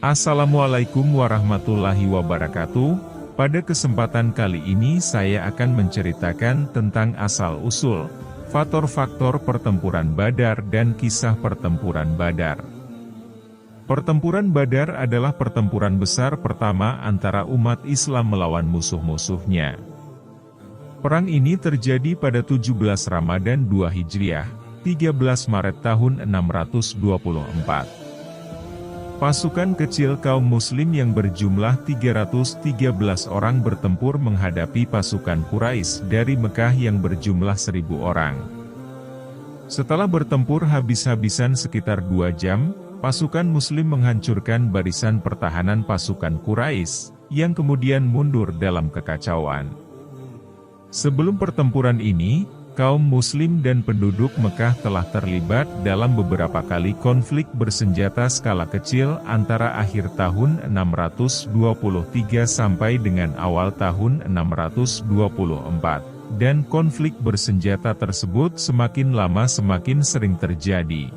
Assalamualaikum warahmatullahi wabarakatuh. Pada kesempatan kali ini saya akan menceritakan tentang asal-usul, faktor-faktor pertempuran Badar dan kisah pertempuran Badar. Pertempuran Badar adalah pertempuran besar pertama antara umat Islam melawan musuh-musuhnya. Perang ini terjadi pada 17 Ramadan 2 Hijriah, 13 Maret tahun 624. Pasukan kecil kaum muslim yang berjumlah 313 orang bertempur menghadapi pasukan Quraisy dari Mekah yang berjumlah 1.000 orang. Setelah bertempur habis-habisan sekitar 2 jam, pasukan muslim menghancurkan barisan pertahanan pasukan Quraisy, yang kemudian mundur dalam kekacauan. Sebelum pertempuran ini, kaum muslim dan penduduk Mekah telah terlibat dalam beberapa kali konflik bersenjata skala kecil antara akhir tahun 623 sampai dengan awal tahun 624, dan konflik bersenjata tersebut semakin lama semakin sering terjadi.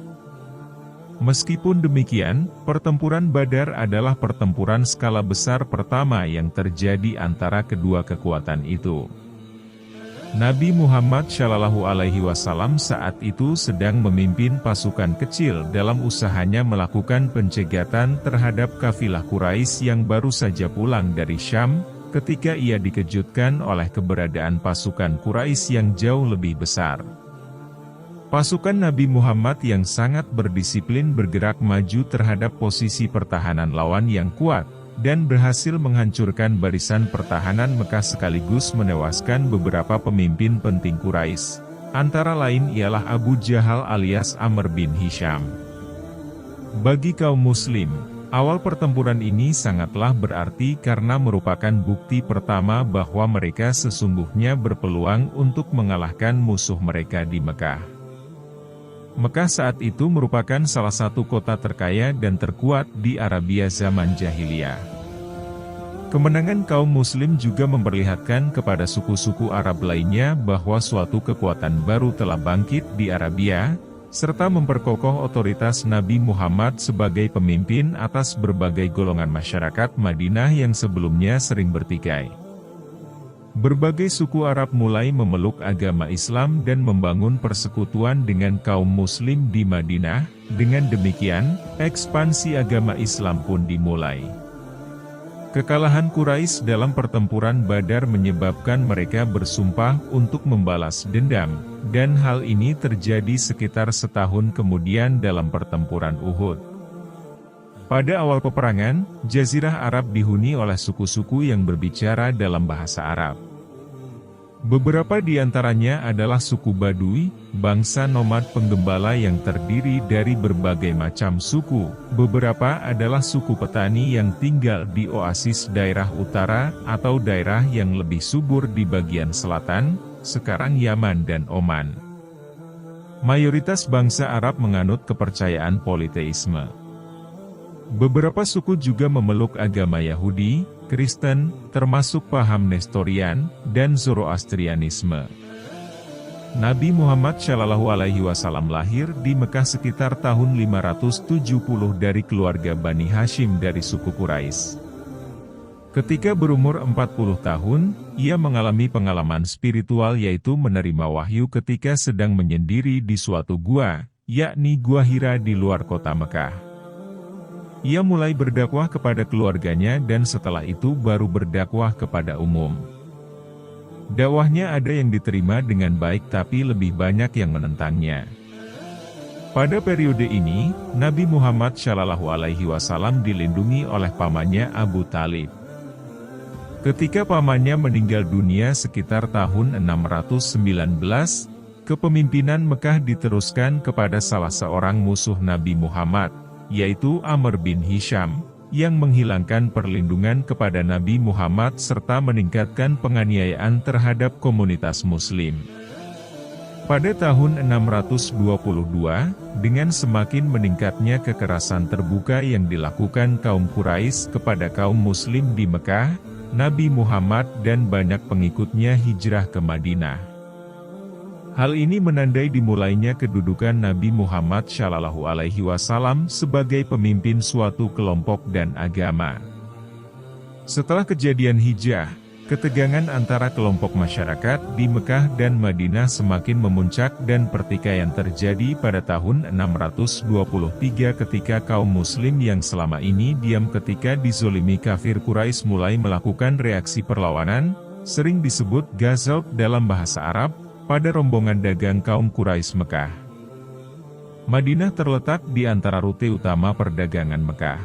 Meskipun demikian, pertempuran Badar adalah pertempuran skala besar pertama yang terjadi antara kedua kekuatan itu. Nabi Muhammad SAW saat itu sedang memimpin pasukan kecil dalam usahanya melakukan pencegatan terhadap kafilah Quraisy yang baru saja pulang dari Syam, ketika ia dikejutkan oleh keberadaan pasukan Quraisy yang jauh lebih besar. Pasukan Nabi Muhammad yang sangat berdisiplin bergerak maju terhadap posisi pertahanan lawan yang kuat, dan berhasil menghancurkan barisan pertahanan Mekah sekaligus menewaskan beberapa pemimpin penting Quraisy. Antara lain ialah Abu Jahal alias Amr bin Hisham. Bagi kaum muslim, awal pertempuran ini sangatlah berarti karena merupakan bukti pertama bahwa mereka sesungguhnya berpeluang untuk mengalahkan musuh mereka di Mekah. Mekah saat itu merupakan salah satu kota terkaya dan terkuat di Arabia zaman jahiliyah. Kemenangan kaum muslim juga memperlihatkan kepada suku-suku Arab lainnya bahwa suatu kekuatan baru telah bangkit di Arabia, serta memperkokoh otoritas Nabi Muhammad sebagai pemimpin atas berbagai golongan masyarakat Madinah yang sebelumnya sering bertikai. Berbagai suku Arab mulai memeluk agama Islam dan membangun persekutuan dengan kaum muslim di Madinah. Dengan demikian, ekspansi agama Islam pun dimulai. Kekalahan Quraisy dalam pertempuran Badar menyebabkan mereka bersumpah untuk membalas dendam, dan hal ini terjadi sekitar setahun kemudian dalam pertempuran Uhud. Pada awal peperangan, Jazirah Arab dihuni oleh suku-suku yang berbicara dalam bahasa Arab. Beberapa di antaranya adalah suku Badui, bangsa nomad penggembala yang terdiri dari berbagai macam suku. Beberapa adalah suku petani yang tinggal di oasis daerah utara atau daerah yang lebih subur di bagian selatan, sekarang Yaman dan Oman. Mayoritas bangsa Arab menganut kepercayaan politeisme. Beberapa suku juga memeluk agama Yahudi, Kristen, termasuk paham Nestorian, dan Zoroastrianisme. Nabi Muhammad SAW lahir di Mekah sekitar tahun 570 dari keluarga Bani Hashim dari suku Quraisy. Ketika berumur 40 tahun, ia mengalami pengalaman spiritual yaitu menerima wahyu ketika sedang menyendiri di suatu gua, yakni Gua Hira di luar kota Mekah. Ia mulai berdakwah kepada keluarganya dan setelah itu baru berdakwah kepada umum. Dakwahnya ada yang diterima dengan baik tapi lebih banyak yang menentangnya. Pada periode ini, Nabi Muhammad SAW dilindungi oleh pamannya Abu Talib. Ketika pamannya meninggal dunia sekitar tahun 619, kepemimpinan Mekah diteruskan kepada salah seorang musuh Nabi Muhammad, yaitu Amr bin Hisham, yang menghilangkan perlindungan kepada Nabi Muhammad serta meningkatkan penganiayaan terhadap komunitas muslim. Pada tahun 622, dengan semakin meningkatnya kekerasan terbuka yang dilakukan kaum Quraisy kepada kaum muslim di Mekah, Nabi Muhammad dan banyak pengikutnya hijrah ke Madinah. Hal ini menandai dimulainya kedudukan Nabi Muhammad SAW sebagai pemimpin suatu kelompok dan agama. Setelah kejadian Hijrah, ketegangan antara kelompok masyarakat di Mekah dan Madinah semakin memuncak dan pertikaian terjadi pada tahun 623 ketika kaum muslim yang selama ini diam ketika dizolimi kafir Quraisy mulai melakukan reaksi perlawanan, sering disebut Ghazab dalam bahasa Arab, pada rombongan dagang kaum Quraisy Mekah. Madinah terletak di antara rute utama perdagangan Mekah.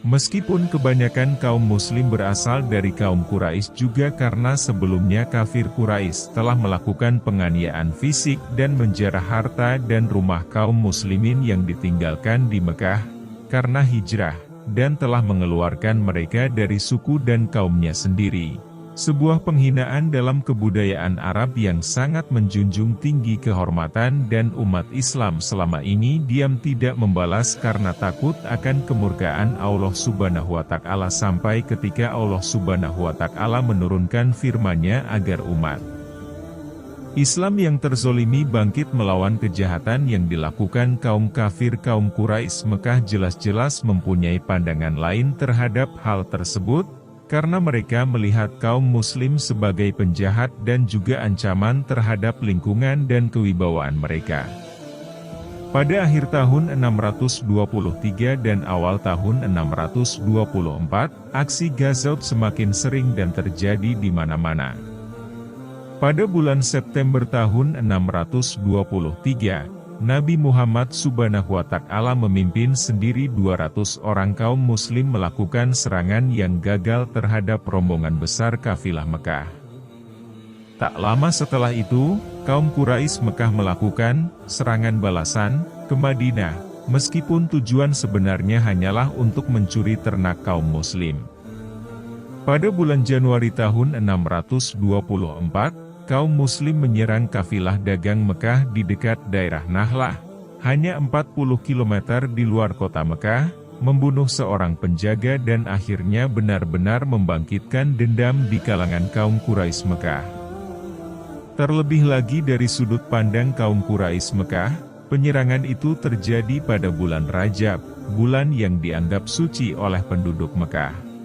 Meskipun kebanyakan kaum muslim berasal dari kaum Quraisy juga karena sebelumnya kafir Quraisy telah melakukan penganiayaan fisik dan menjarah harta dan rumah kaum muslimin yang ditinggalkan di Mekah, karena hijrah, dan telah mengeluarkan mereka dari suku dan kaumnya sendiri. Sebuah penghinaan dalam kebudayaan Arab yang sangat menjunjung tinggi kehormatan dan umat Islam selama ini diam tidak membalas karena takut akan kemurkaan Allah Subhanahu wa Ta'ala sampai ketika Allah Subhanahu wa Ta'ala menurunkan firman-Nya agar umat Islam yang terzolimi bangkit melawan kejahatan yang dilakukan kaum kafir kaum Quraisy Mekah jelas-jelas mempunyai pandangan lain terhadap hal tersebut, karena mereka melihat kaum muslim sebagai penjahat dan juga ancaman terhadap lingkungan dan kewibawaan mereka. Pada akhir tahun 623 dan awal tahun 624, aksi Ghazab semakin sering dan terjadi di mana-mana. Pada bulan September tahun 623, Nabi Muhammad Subhanahu wa Ta'ala memimpin sendiri 200 orang kaum muslim melakukan serangan yang gagal terhadap rombongan besar kafilah Mekah. Tak lama setelah itu, kaum Quraisy Mekah melakukan serangan balasan ke Madinah, meskipun tujuan sebenarnya hanyalah untuk mencuri ternak kaum muslim. Pada bulan Januari tahun 624, kaum muslim menyerang kafilah dagang Mekah di dekat daerah Nahlah, hanya 40 km di luar kota Mekah, membunuh seorang penjaga dan akhirnya benar-benar membangkitkan dendam di kalangan kaum Quraisy Mekah. Terlebih lagi dari sudut pandang kaum Quraisy Mekah, penyerangan itu terjadi pada bulan Rajab, bulan yang dianggap suci oleh penduduk Mekah.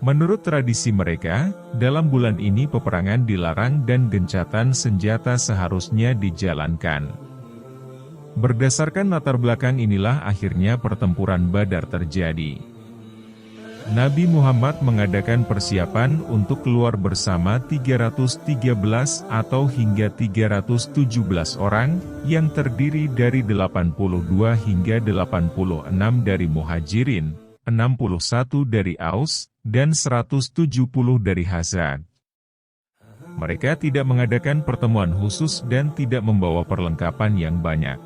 Menurut tradisi mereka, dalam bulan ini peperangan dilarang dan gencatan senjata seharusnya dijalankan. Berdasarkan latar belakang inilah akhirnya pertempuran Badar terjadi. Nabi Muhammad mengadakan persiapan untuk keluar bersama 313 atau hingga 317 orang, yang terdiri dari 82 hingga 86 dari Muhajirin, 61 dari Aus, dan 170 dari Khazraj. Mereka tidak mengadakan pertemuan khusus dan tidak membawa perlengkapan yang banyak.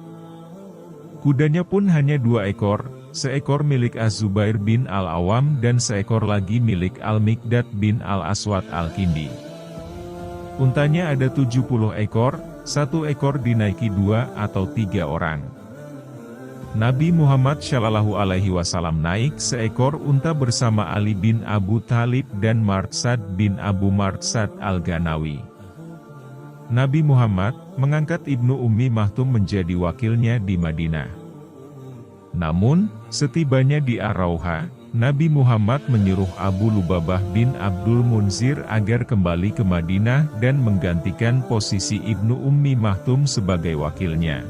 Kudanya pun hanya 2 ekor, seekor milik Az-Zubair bin Al-Awam dan seekor lagi milik Al-Miqdad bin Al-Aswad Al-Kindi. Untanya ada 70 ekor, 1 ekor dinaiki 2 atau 3 orang. Nabi Muhammad SAW naik seekor unta bersama Ali bin Abu Thalib dan Martsad bin Abu Martsad Al-Ghanawi. Nabi Muhammad mengangkat Ibnu Ummi Maktum menjadi wakilnya di Madinah. Namun, setibanya di Ar-Rauha, Nabi Muhammad menyuruh Abu Lubabah bin Abdul Munzir agar kembali ke Madinah dan menggantikan posisi Ibnu Ummi Maktum sebagai wakilnya.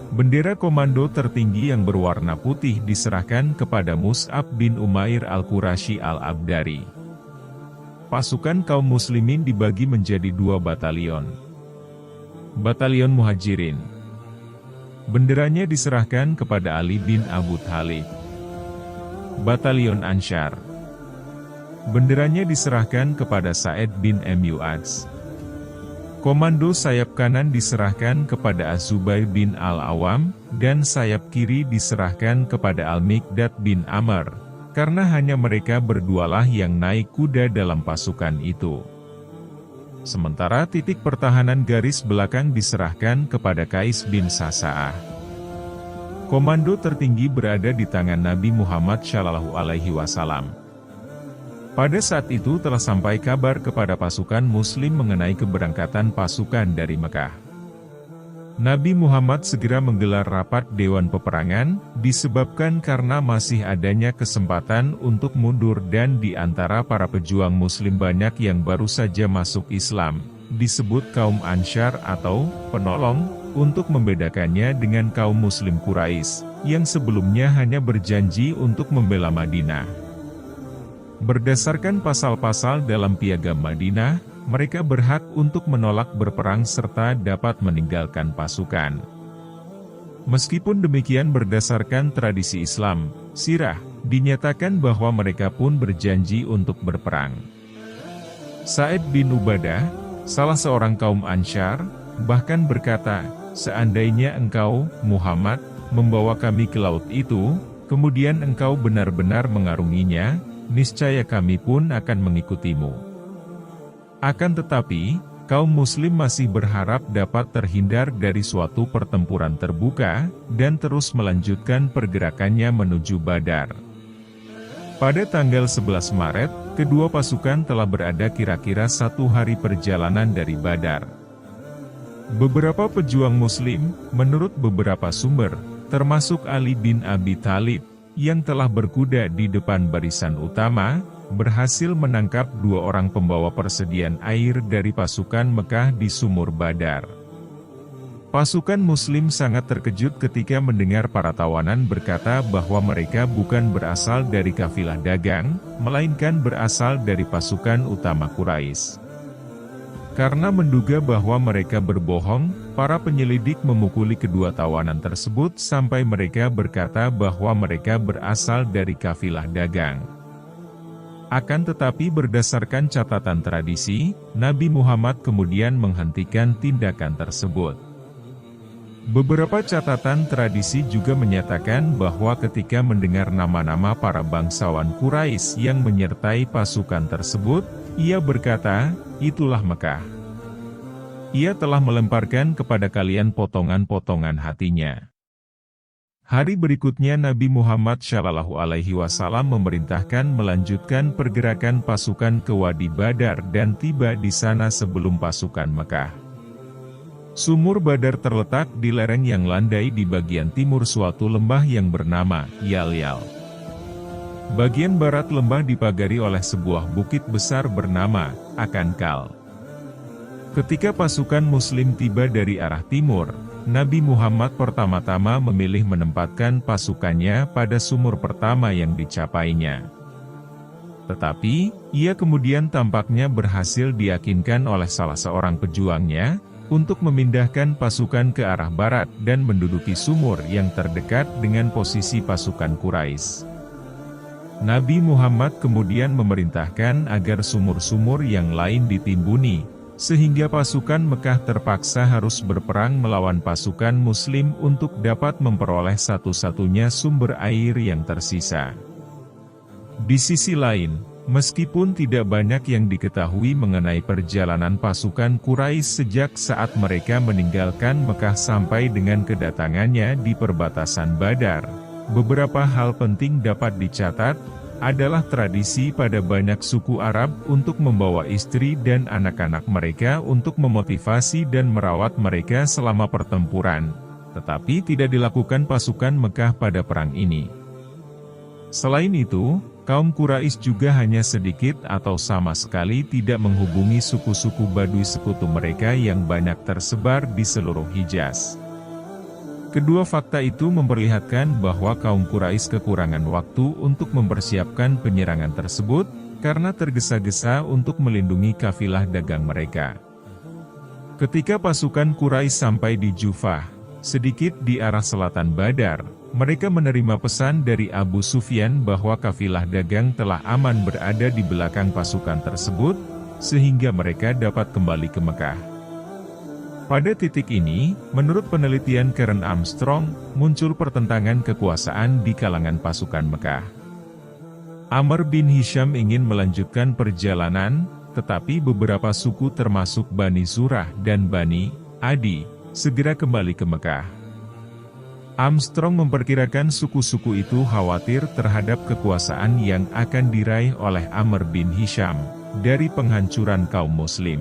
Bendera komando tertinggi yang berwarna putih diserahkan kepada Mus'ab bin Umair Al-Qurashi Al-Abdari. Pasukan kaum muslimin dibagi menjadi 2 batalion. Batalion Muhajirin. Benderanya diserahkan kepada Ali bin Abu Thalib. Batalion Ansyar. Benderanya diserahkan kepada Sa'id bin Mu'adz. Komando sayap kanan diserahkan kepada Az-Zubair bin Al-Awam, dan sayap kiri diserahkan kepada Al-Miqdad bin Amr, karena hanya mereka berdualah yang naik kuda dalam pasukan itu. Sementara titik pertahanan garis belakang diserahkan kepada Qais bin Sa'sa'ah. Komando tertinggi berada di tangan Nabi Muhammad SAW. Pada saat itu telah sampai kabar kepada pasukan Muslim mengenai keberangkatan pasukan dari Mekah. Nabi Muhammad segera menggelar rapat Dewan Peperangan, disebabkan karena masih adanya kesempatan untuk mundur dan di antara para pejuang Muslim banyak yang baru saja masuk Islam, disebut kaum Ansyar atau penolong, untuk membedakannya dengan kaum Muslim Quraisy, yang sebelumnya hanya berjanji untuk membela Madinah. Berdasarkan pasal-pasal dalam Piagam Madinah, mereka berhak untuk menolak berperang serta dapat meninggalkan pasukan. Meskipun demikian berdasarkan tradisi Islam, sirah, dinyatakan bahwa mereka pun berjanji untuk berperang. Sa'id bin Ubadah, salah seorang kaum Ansyar, bahkan berkata, "Seandainya engkau, Muhammad, membawa kami ke laut itu, kemudian engkau benar-benar mengarunginya, niscaya kami pun akan mengikutimu." Akan tetapi, kaum Muslim masih berharap dapat terhindar dari suatu pertempuran terbuka, dan terus melanjutkan pergerakannya menuju Badar. Pada tanggal 11 Maret, kedua pasukan telah berada kira-kira 1 hari perjalanan dari Badar. Beberapa pejuang Muslim, menurut beberapa sumber, termasuk Ali bin Abi Thalib, yang telah berkuda di depan barisan utama, berhasil menangkap 2 orang pembawa persediaan air dari pasukan Mekah di sumur Badar. Pasukan Muslim sangat terkejut ketika mendengar para tawanan berkata bahwa mereka bukan berasal dari kafilah dagang, melainkan berasal dari pasukan utama Quraisy. Karena menduga bahwa mereka berbohong, para penyelidik memukuli kedua tawanan tersebut sampai mereka berkata bahwa mereka berasal dari kafilah dagang. Akan tetapi berdasarkan catatan tradisi, Nabi Muhammad kemudian menghentikan tindakan tersebut. Beberapa catatan tradisi juga menyatakan bahwa ketika mendengar nama-nama para bangsawan Quraisy yang menyertai pasukan tersebut, ia berkata, "Itulah Mekah. Ia telah melemparkan kepada kalian potongan-potongan hatinya." Hari berikutnya Nabi Muhammad SAW memerintahkan melanjutkan pergerakan pasukan ke Wadi Badar dan tiba di sana sebelum pasukan Mekah. Sumur Badar terletak di lereng yang landai di bagian timur suatu lembah yang bernama Yal-Yal. Bagian barat lembah dipagari oleh sebuah bukit besar bernama Akankal. Ketika pasukan Muslim tiba dari arah timur, Nabi Muhammad pertama-tama memilih menempatkan pasukannya pada sumur pertama yang dicapainya. Tetapi, ia kemudian tampaknya berhasil diyakinkan oleh salah seorang pejuangnya, untuk memindahkan pasukan ke arah barat dan menduduki sumur yang terdekat dengan posisi pasukan Quraisy. Nabi Muhammad kemudian memerintahkan agar sumur-sumur yang lain ditimbuni, sehingga pasukan Mekah terpaksa harus berperang melawan pasukan Muslim untuk dapat memperoleh satu-satunya sumber air yang tersisa. Di sisi lain, meskipun tidak banyak yang diketahui mengenai perjalanan pasukan Quraisy sejak saat mereka meninggalkan Mekah sampai dengan kedatangannya di perbatasan Badar, beberapa hal penting dapat dicatat, adalah tradisi pada banyak suku Arab untuk membawa istri dan anak-anak mereka untuk memotivasi dan merawat mereka selama pertempuran, tetapi tidak dilakukan pasukan Mekah pada perang ini. Selain itu, kaum Quraisy juga hanya sedikit atau sama sekali tidak menghubungi suku-suku Badui sekutu mereka yang banyak tersebar di seluruh Hijaz. Kedua fakta itu memperlihatkan bahwa kaum Quraisy kekurangan waktu untuk mempersiapkan penyerangan tersebut, karena tergesa-gesa untuk melindungi kafilah dagang mereka. Ketika pasukan Quraisy sampai di Jufah, sedikit di arah selatan Badar, mereka menerima pesan dari Abu Sufyan bahwa kafilah dagang telah aman berada di belakang pasukan tersebut, sehingga mereka dapat kembali ke Mekah. Pada titik ini, menurut penelitian Karen Armstrong, muncul pertentangan kekuasaan di kalangan pasukan Mekah. Amr bin Hisham ingin melanjutkan perjalanan, tetapi beberapa suku termasuk Bani Zurah dan Bani Adi, segera kembali ke Mekah. Armstrong memperkirakan suku-suku itu khawatir terhadap kekuasaan yang akan diraih oleh Amr bin Hisham dari penghancuran kaum muslim.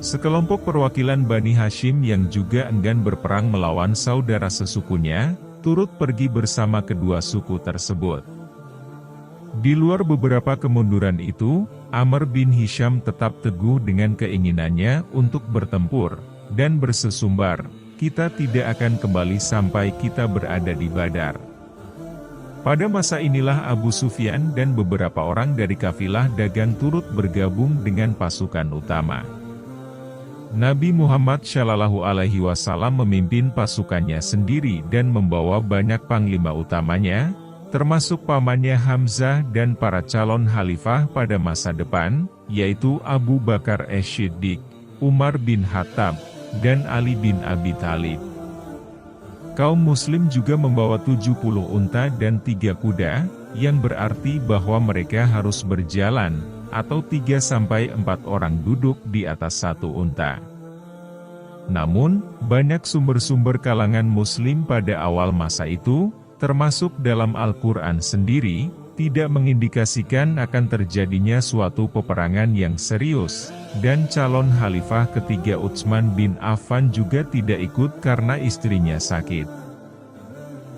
Sekelompok perwakilan Bani Hashim yang juga enggan berperang melawan saudara sesukunya, turut pergi bersama kedua suku tersebut. Di luar beberapa kemunduran itu, Amr bin Hisham tetap teguh dengan keinginannya untuk bertempur dan bersesumbar. Kita tidak akan kembali sampai kita berada di Badar. Pada masa inilah Abu Sufyan dan beberapa orang dari kafilah dagang turut bergabung dengan pasukan utama. Nabi Muhammad SAW memimpin pasukannya sendiri dan membawa banyak panglima utamanya, termasuk pamannya Hamzah dan para calon khalifah pada masa depan, yaitu Abu Bakar As-Siddiq, Umar bin Khattab, dan Ali bin Abi Thalib. Kaum muslim juga membawa 70 unta dan 3 kuda, yang berarti bahwa mereka harus berjalan, atau 3-4 orang duduk di atas satu unta. Namun, banyak sumber-sumber kalangan muslim pada awal masa itu, termasuk dalam Al-Quran sendiri, tidak mengindikasikan akan terjadinya suatu peperangan yang serius, dan calon khalifah ketiga Utsman bin Affan juga tidak ikut karena istrinya sakit.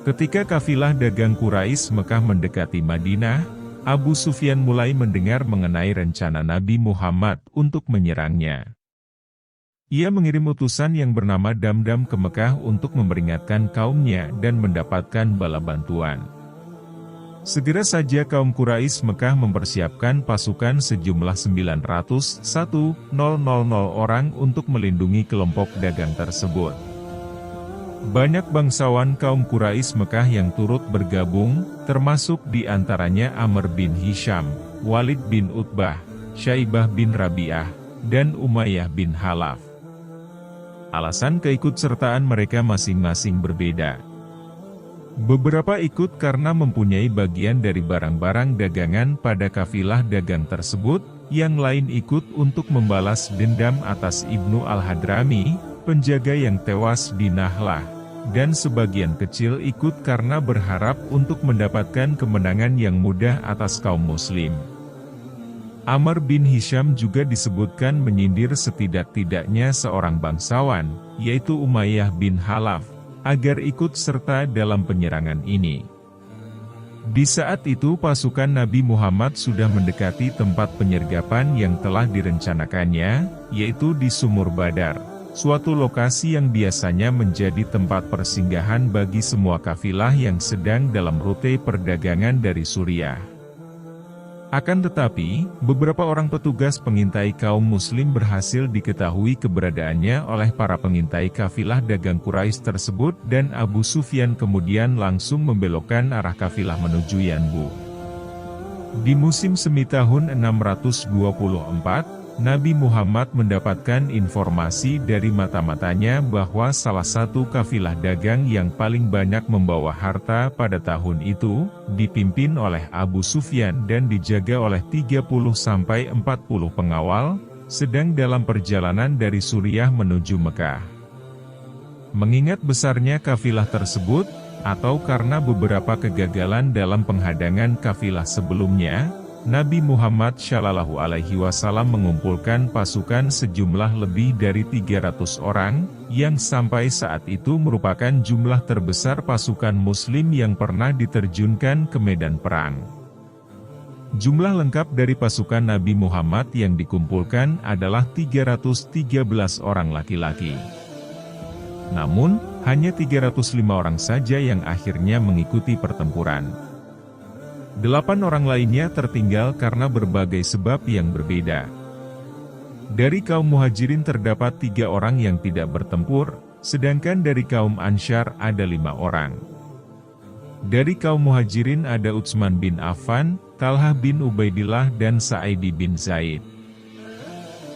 Ketika kafilah dagang Quraisy Mekah mendekati Madinah, Abu Sufyan mulai mendengar mengenai rencana Nabi Muhammad untuk menyerangnya. Ia mengirim utusan yang bernama Damdam ke Mekah untuk memperingatkan kaumnya dan mendapatkan bala bantuan. Segera saja kaum Quraisy Mekah mempersiapkan pasukan sejumlah 900.000 orang untuk melindungi kelompok dagang tersebut. Banyak bangsawan kaum Quraisy Mekah yang turut bergabung, termasuk di antaranya Amr bin Hisham, Walid bin Utbah, Syaibah bin Rabi'ah, dan Umayyah bin Khalaf. Alasan keikutsertaan mereka masing-masing berbeda. Beberapa ikut karena mempunyai bagian dari barang-barang dagangan pada kafilah dagang tersebut, yang lain ikut untuk membalas dendam atas Ibnu Al-Hadrami, penjaga yang tewas di Nahlah, dan sebagian kecil ikut karena berharap untuk mendapatkan kemenangan yang mudah atas kaum muslim. Amr bin Hisham juga disebutkan menyindir setidak-tidaknya seorang bangsawan, yaitu Umayyah bin Khalaf, agar ikut serta dalam penyerangan ini. Di saat itu pasukan Nabi Muhammad sudah mendekati tempat penyergapan yang telah direncanakannya, yaitu di Sumur Badar, suatu lokasi yang biasanya menjadi tempat persinggahan bagi semua kafilah yang sedang dalam rute perdagangan dari Suriah. Akan tetapi, beberapa orang petugas pengintai kaum muslim berhasil diketahui keberadaannya oleh para pengintai kafilah dagang Quraisy tersebut dan Abu Sufyan kemudian langsung membelokkan arah kafilah menuju Yanbu. Di musim semi tahun 624, Nabi Muhammad mendapatkan informasi dari mata-matanya bahwa salah satu kafilah dagang yang paling banyak membawa harta pada tahun itu, dipimpin oleh Abu Sufyan dan dijaga oleh 30-40 pengawal, sedang dalam perjalanan dari Suriah menuju Mekah. Mengingat besarnya kafilah tersebut, atau karena beberapa kegagalan dalam penghadangan kafilah sebelumnya, Nabi Muhammad SAW mengumpulkan pasukan sejumlah lebih dari 300 orang, yang sampai saat itu merupakan jumlah terbesar pasukan muslim yang pernah diterjunkan ke medan perang. Jumlah lengkap dari pasukan Nabi Muhammad yang dikumpulkan adalah 313 orang laki-laki. Namun, hanya 305 orang saja yang akhirnya mengikuti pertempuran. 8 orang lainnya tertinggal karena berbagai sebab yang berbeda. Dari kaum Muhajirin terdapat 3 orang yang tidak bertempur, sedangkan dari kaum Ansyar ada 5 orang. Dari kaum Muhajirin ada Utsman bin Affan, Talhah bin Ubaidillah dan Sa'idi bin Zaid.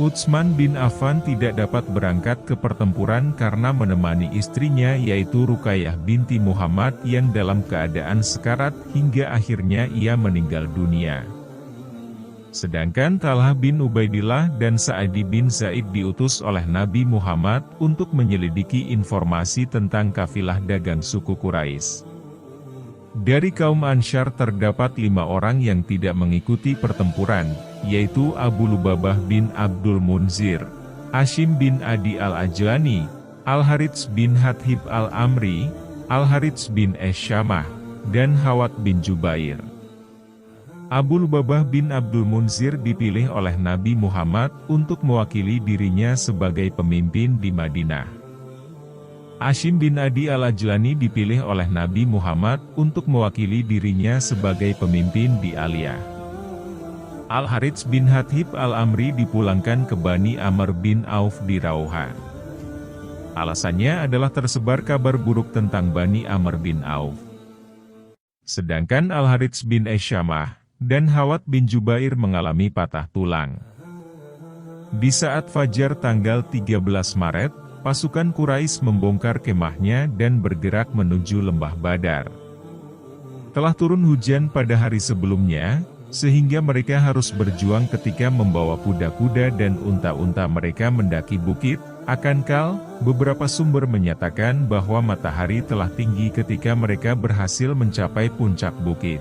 Utsman bin Affan tidak dapat berangkat ke pertempuran karena menemani istrinya yaitu Ruqayyah binti Muhammad yang dalam keadaan sekarat hingga akhirnya ia meninggal dunia. Sedangkan Talhah bin Ubaidillah dan Sa'idi bin Zaid diutus oleh Nabi Muhammad untuk menyelidiki informasi tentang kafilah dagang suku Quraisy. Dari kaum Ansyar terdapat 5 orang yang tidak mengikuti pertempuran, yaitu Abu Lubabah bin Abdul Munzir, Hashim bin Adi al-Ajlani, Al-Harits bin Hathib al-Amri, Al-Harits bin Esyamah, dan Hawat bin Jubair. Abu Lubabah bin Abdul Munzir dipilih oleh Nabi Muhammad untuk mewakili dirinya sebagai pemimpin di Madinah. Hashim bin Adi al-Ajlani dipilih oleh Nabi Muhammad untuk mewakili dirinya sebagai pemimpin di Aliyah. Al-Harits bin Hathib al-Amri dipulangkan ke Bani Amr bin Auf di Rauha. Alasannya adalah tersebar kabar buruk tentang Bani Amr bin Auf. Sedangkan Al-Harits bin Esyamah dan Hawat bin Jubair mengalami patah tulang. Di saat fajar tanggal 13 Maret, pasukan Quraisy membongkar kemahnya dan bergerak menuju lembah Badar. Telah turun hujan pada hari sebelumnya, sehingga mereka harus berjuang ketika membawa kuda-kuda dan unta-unta mereka mendaki bukit. Akankal, beberapa sumber menyatakan bahwa matahari telah tinggi ketika mereka berhasil mencapai puncak bukit.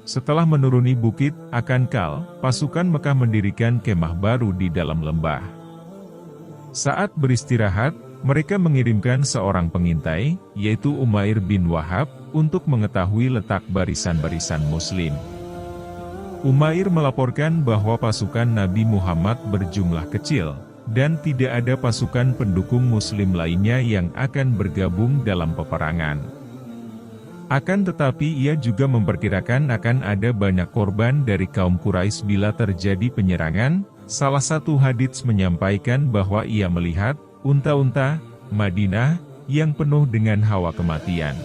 Setelah menuruni bukit, akankal, pasukan Mekah mendirikan kemah baru di dalam lembah. Saat beristirahat, mereka mengirimkan seorang pengintai, yaitu Umair bin Wahab, untuk mengetahui letak barisan-barisan Muslim. Umair melaporkan bahwa pasukan Nabi Muhammad berjumlah kecil, dan tidak ada pasukan pendukung Muslim lainnya yang akan bergabung dalam peperangan. Akan tetapi ia juga memperkirakan akan ada banyak korban dari kaum Quraisy bila terjadi penyerangan. Salah satu hadits menyampaikan bahwa ia melihat unta-unta Madinah yang penuh dengan hawa kematian.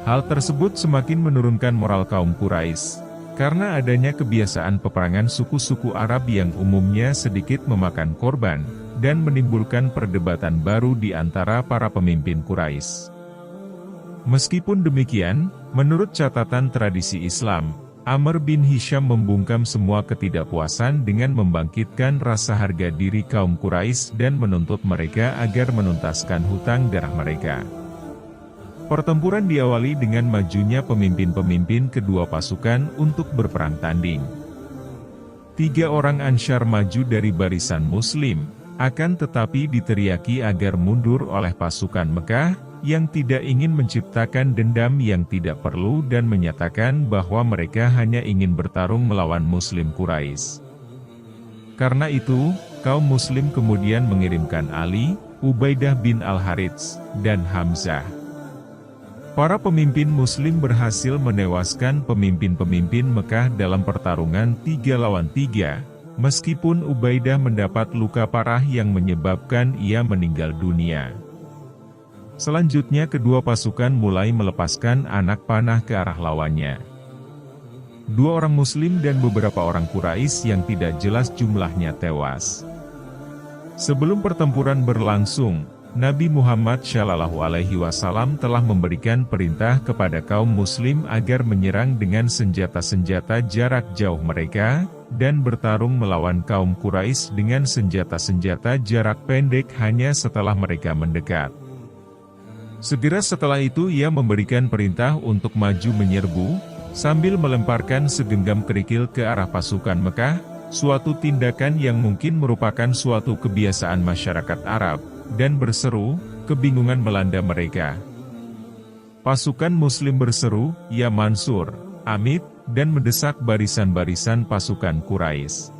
Hal tersebut semakin menurunkan moral kaum Quraisy, karena adanya kebiasaan peperangan suku-suku Arab yang umumnya sedikit memakan korban, dan menimbulkan perdebatan baru di antara para pemimpin Quraisy. Meskipun demikian, menurut catatan tradisi Islam, Amr bin Hisham membungkam semua ketidakpuasan dengan membangkitkan rasa harga diri kaum Quraisy dan menuntut mereka agar menuntaskan hutang darah mereka. Pertempuran diawali dengan majunya pemimpin-pemimpin kedua pasukan untuk berperang tanding. 3 orang Ansyar maju dari barisan Muslim, akan tetapi diteriaki agar mundur oleh pasukan Mekah, yang tidak ingin menciptakan dendam yang tidak perlu dan menyatakan bahwa mereka hanya ingin bertarung melawan Muslim Quraisy. Karena itu, kaum Muslim kemudian mengirimkan Ali, Ubaidah bin Al-Harits, dan Hamzah. Para pemimpin Muslim berhasil menewaskan pemimpin-pemimpin Mekah dalam pertarungan 3 lawan 3, meskipun Ubaidah mendapat luka parah yang menyebabkan ia meninggal dunia. Selanjutnya kedua pasukan mulai melepaskan anak panah ke arah lawannya. 2 orang Muslim dan beberapa orang Quraisy yang tidak jelas jumlahnya tewas. Sebelum pertempuran berlangsung, Nabi Muhammad SAW telah memberikan perintah kepada kaum Muslim agar menyerang dengan senjata-senjata jarak jauh mereka, dan bertarung melawan kaum Quraisy dengan senjata-senjata jarak pendek hanya setelah mereka mendekat. Segera setelah itu ia memberikan perintah untuk maju menyerbu, sambil melemparkan segenggam kerikil ke arah pasukan Mekah, suatu tindakan yang mungkin merupakan suatu kebiasaan masyarakat Arab, dan berseru, kebingungan melanda mereka. Pasukan Muslim berseru, "Ya Mansur, Amit," dan mendesak barisan-barisan pasukan Quraisy.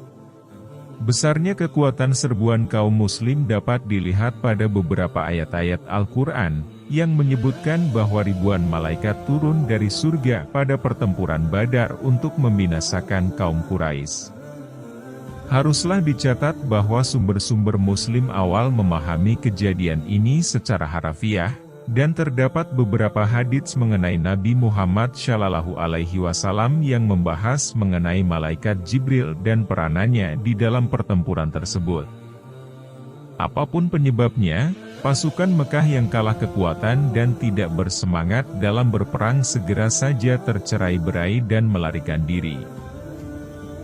Besarnya kekuatan serbuan kaum Muslim dapat dilihat pada beberapa ayat-ayat Al-Quran, yang menyebutkan bahwa ribuan malaikat turun dari surga pada pertempuran Badar untuk membinasakan kaum Quraisy. Haruslah dicatat bahwa sumber-sumber Muslim awal memahami kejadian ini secara harafiah, dan terdapat beberapa hadits mengenai Nabi Muhammad SAW yang membahas mengenai malaikat Jibril dan peranannya di dalam pertempuran tersebut. Apapun penyebabnya, pasukan Mekah yang kalah kekuatan dan tidak bersemangat dalam berperang segera saja tercerai-berai dan melarikan diri.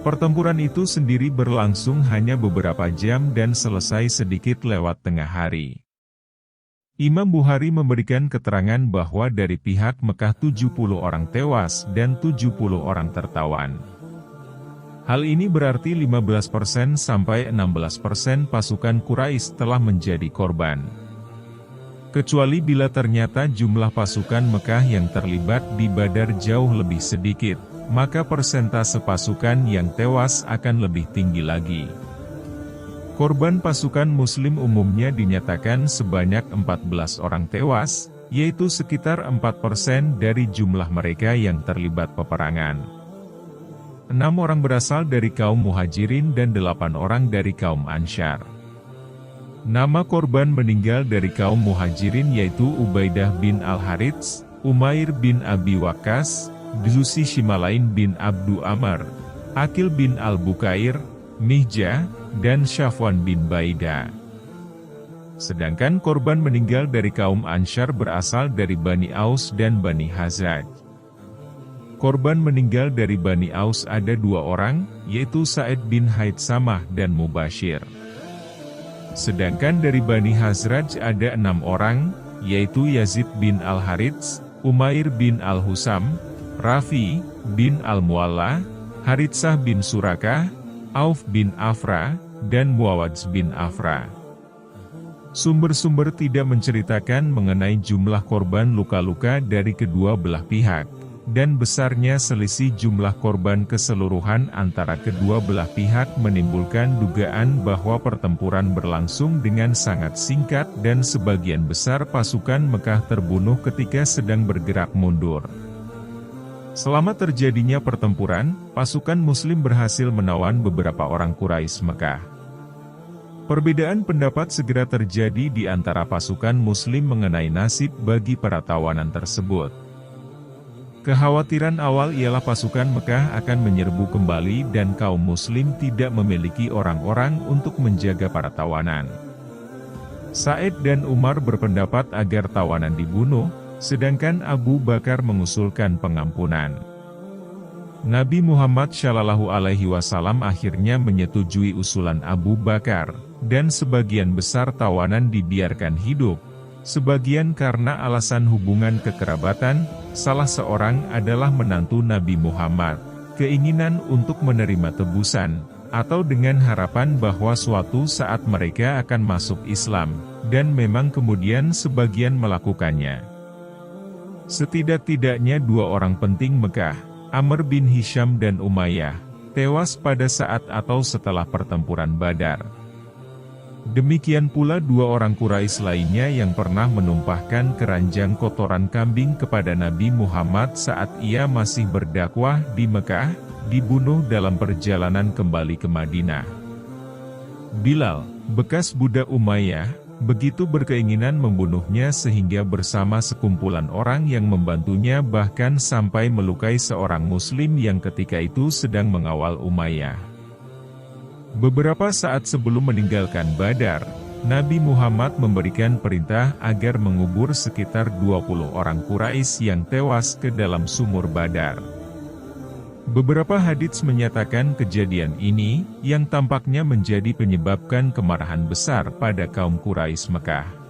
Pertempuran itu sendiri berlangsung hanya beberapa jam dan selesai sedikit lewat tengah hari. Imam Bukhari memberikan keterangan bahwa dari pihak Mekah 70 orang tewas dan 70 orang tertawan. Hal ini berarti 15% sampai 16% pasukan Quraisy telah menjadi korban. Kecuali bila ternyata jumlah pasukan Mekah yang terlibat di Badar jauh lebih sedikit, maka persentase pasukan yang tewas akan lebih tinggi lagi. Korban pasukan Muslim umumnya dinyatakan sebanyak 14 orang tewas, yaitu sekitar 4% dari jumlah mereka yang terlibat peperangan. 6 orang berasal dari kaum Muhajirin dan 8 orang dari kaum Ansyar. Nama korban meninggal dari kaum Muhajirin yaitu Ubaidah bin Al-Harits, Umair bin Abi Waqqas, Dzusi Shimalain bin Abdu Amr, Akil bin Al-Bukair, Mihjah, dan Syafwan bin Baida. Sedangkan korban meninggal dari kaum Ansyar berasal dari Bani Aus dan Bani Khazraj. Korban meninggal dari Bani Aus ada 2 orang, yaitu Sa'id bin Haitsamah dan Mubashir. Sedangkan dari Bani Khazraj ada 6 orang, yaitu Yazid bin Al-Harits, Umair bin Al-Husam, Rafi bin Al-Mualla, Haritsah bin Surakah, Auf bin Afra, dan Muawadz bin Afra. Sumber-sumber tidak menceritakan mengenai jumlah korban luka-luka dari kedua belah pihak, dan besarnya selisih jumlah korban keseluruhan antara kedua belah pihak menimbulkan dugaan bahwa pertempuran berlangsung dengan sangat singkat dan sebagian besar pasukan Mekah terbunuh ketika sedang bergerak mundur. Selama terjadinya pertempuran, pasukan Muslim berhasil menawan beberapa orang Quraisy Mekah. Perbedaan pendapat segera terjadi di antara pasukan Muslim mengenai nasib bagi para tawanan tersebut. Kekhawatiran awal ialah pasukan Mekah akan menyerbu kembali dan kaum Muslim tidak memiliki orang-orang untuk menjaga para tawanan. Sa'id dan Umar berpendapat agar tawanan dibunuh, sedangkan Abu Bakar mengusulkan pengampunan. Nabi Muhammad SAW akhirnya menyetujui usulan Abu Bakar, dan sebagian besar tawanan dibiarkan hidup, sebagian karena alasan hubungan kekerabatan. Salah seorang adalah menantu Nabi Muhammad, keinginan untuk menerima tebusan, atau dengan harapan bahwa suatu saat mereka akan masuk Islam, dan memang kemudian sebagian melakukannya. Setidak-tidaknya 2 orang penting Mekah, Amr bin Hisham dan Umayyah, tewas pada saat atau setelah pertempuran Badar. Demikian pula 2 orang Quraisy lainnya yang pernah menumpahkan keranjang kotoran kambing kepada Nabi Muhammad saat ia masih berdakwah di Mekah, dibunuh dalam perjalanan kembali ke Madinah. Bilal, bekas budak Umayyah, begitu berkeinginan membunuhnya sehingga bersama sekumpulan orang yang membantunya bahkan sampai melukai seorang Muslim yang ketika itu sedang mengawal Umayyah. Beberapa saat sebelum meninggalkan Badar, Nabi Muhammad memberikan perintah agar mengubur sekitar 20 orang Quraisy yang tewas ke dalam sumur Badar. Beberapa hadits menyatakan kejadian ini, yang tampaknya menjadi penyebabkan kemarahan besar pada kaum Quraisy Mekah.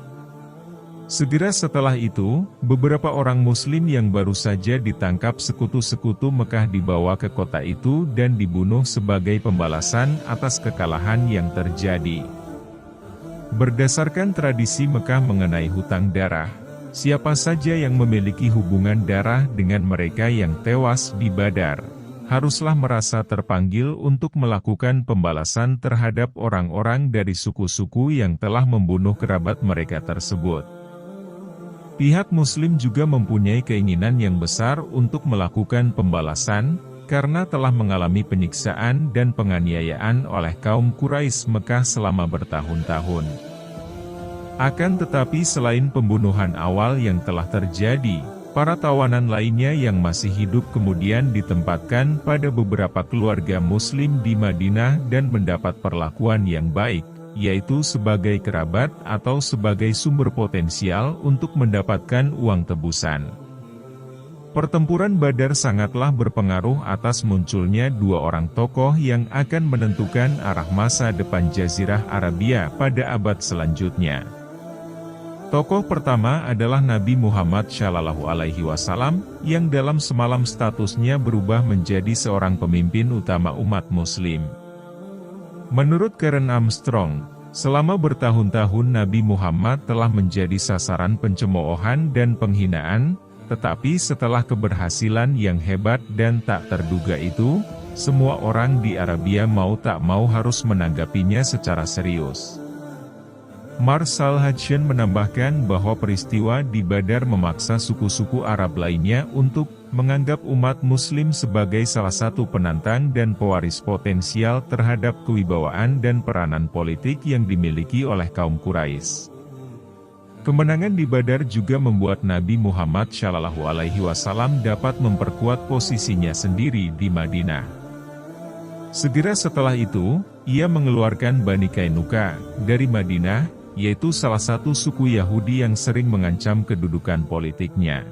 Segera setelah itu, beberapa orang Muslim yang baru saja ditangkap sekutu-sekutu Mekah dibawa ke kota itu dan dibunuh sebagai pembalasan atas kekalahan yang terjadi. Berdasarkan tradisi Mekah mengenai hutang darah, siapa saja yang memiliki hubungan darah dengan mereka yang tewas di Badar, haruslah merasa terpanggil untuk melakukan pembalasan terhadap orang-orang dari suku-suku yang telah membunuh kerabat mereka tersebut. Pihak Muslim juga mempunyai keinginan yang besar untuk melakukan pembalasan, karena telah mengalami penyiksaan dan penganiayaan oleh kaum Quraisy Mekah selama bertahun-tahun. Akan tetapi selain pembunuhan awal yang telah terjadi, para tawanan lainnya yang masih hidup kemudian ditempatkan pada beberapa keluarga Muslim di Madinah dan mendapat perlakuan yang baik, yaitu sebagai kerabat atau sebagai sumber potensial untuk mendapatkan uang tebusan. Pertempuran Badar sangatlah berpengaruh atas munculnya dua orang tokoh yang akan menentukan arah masa depan Jazirah Arabia pada abad selanjutnya. Tokoh pertama adalah Nabi Muhammad SAW, yang dalam semalam statusnya berubah menjadi seorang pemimpin utama umat Muslim. Menurut Karen Armstrong, selama bertahun-tahun Nabi Muhammad telah menjadi sasaran pencemoohan dan penghinaan, tetapi setelah keberhasilan yang hebat dan tak terduga itu, semua orang di Arabia mau tak mau harus menanggapinya secara serius. Marshal Hudson menambahkan bahwa peristiwa di Badar memaksa suku-suku Arab lainnya untuk menganggap umat Muslim sebagai salah satu penantang dan pewaris potensial terhadap kewibawaan dan peranan politik yang dimiliki oleh kaum Quraisy. Kemenangan di Badar juga membuat Nabi Muhammad SAW dapat memperkuat posisinya sendiri di Madinah. Segera setelah itu, ia mengeluarkan Bani Qainuqa dari Madinah, yaitu salah satu suku Yahudi yang sering mengancam kedudukan politiknya.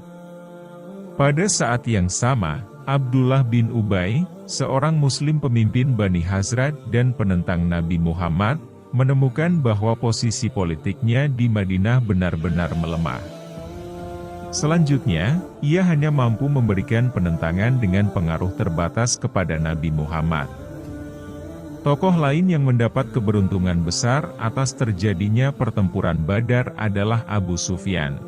Pada saat yang sama, Abdullah bin Ubay, seorang Muslim pemimpin Bani Hazrat dan penentang Nabi Muhammad, menemukan bahwa posisi politiknya di Madinah benar-benar melemah. Selanjutnya, ia hanya mampu memberikan penentangan dengan pengaruh terbatas kepada Nabi Muhammad. Tokoh lain yang mendapat keberuntungan besar atas terjadinya pertempuran Badar adalah Abu Sufyan.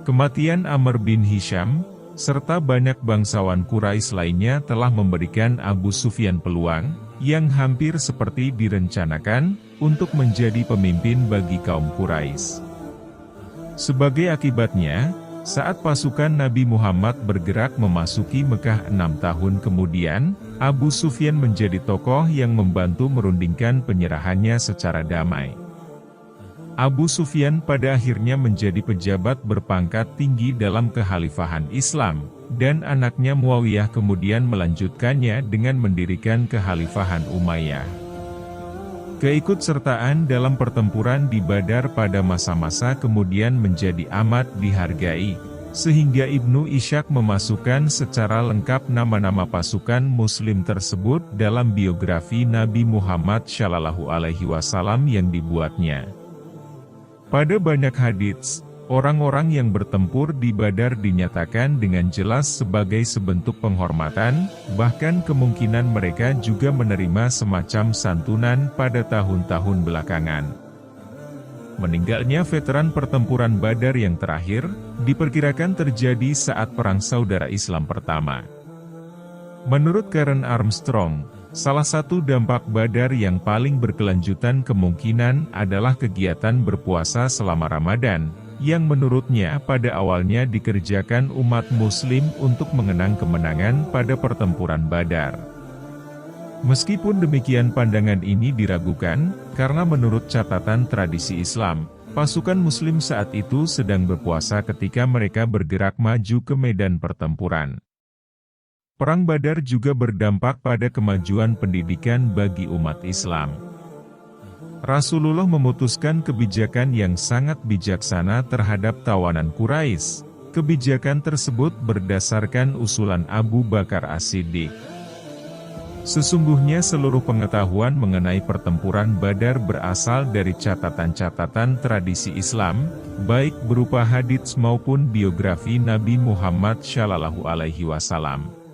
Kematian Amr bin Hisham, serta banyak bangsawan Quraisy lainnya telah memberikan Abu Sufyan peluang, yang hampir seperti direncanakan, untuk menjadi pemimpin bagi kaum Quraisy. Sebagai akibatnya, saat pasukan Nabi Muhammad bergerak memasuki Mekah 6 tahun kemudian, Abu Sufyan menjadi tokoh yang membantu merundingkan penyerahannya secara damai. Abu Sufyan pada akhirnya menjadi pejabat berpangkat tinggi dalam kekhalifahan Islam, dan anaknya Muawiyah kemudian melanjutkannya dengan mendirikan kekhalifahan Umayyah. Keikutsertaan dalam pertempuran di Badar pada masa-masa kemudian menjadi amat dihargai, sehingga Ibnu Ishaq memasukkan secara lengkap nama-nama pasukan Muslim tersebut dalam biografi Nabi Muhammad SAW yang dibuatnya. Pada banyak hadits, orang-orang yang bertempur di Badar dinyatakan dengan jelas sebagai sebentuk penghormatan, bahkan kemungkinan mereka juga menerima semacam santunan pada tahun-tahun belakangan. Meninggalnya veteran pertempuran Badar yang terakhir, diperkirakan terjadi saat Perang Saudara Islam pertama. Menurut Karen Armstrong, salah satu dampak Badar yang paling berkelanjutan kemungkinan adalah kegiatan berpuasa selama Ramadan, yang menurutnya pada awalnya dikerjakan umat Muslim untuk mengenang kemenangan pada pertempuran Badar. Meskipun demikian pandangan ini diragukan, karena menurut catatan tradisi Islam, pasukan Muslim saat itu sedang berpuasa ketika mereka bergerak maju ke medan pertempuran. Perang Badar juga berdampak pada kemajuan pendidikan bagi umat Islam. Rasulullah memutuskan kebijakan yang sangat bijaksana terhadap tawanan Quraisy. Kebijakan tersebut berdasarkan usulan Abu Bakar As-Siddiq. Sesungguhnya seluruh pengetahuan mengenai pertempuran Badar berasal dari catatan-catatan tradisi Islam, baik berupa hadits maupun biografi Nabi Muhammad SAW.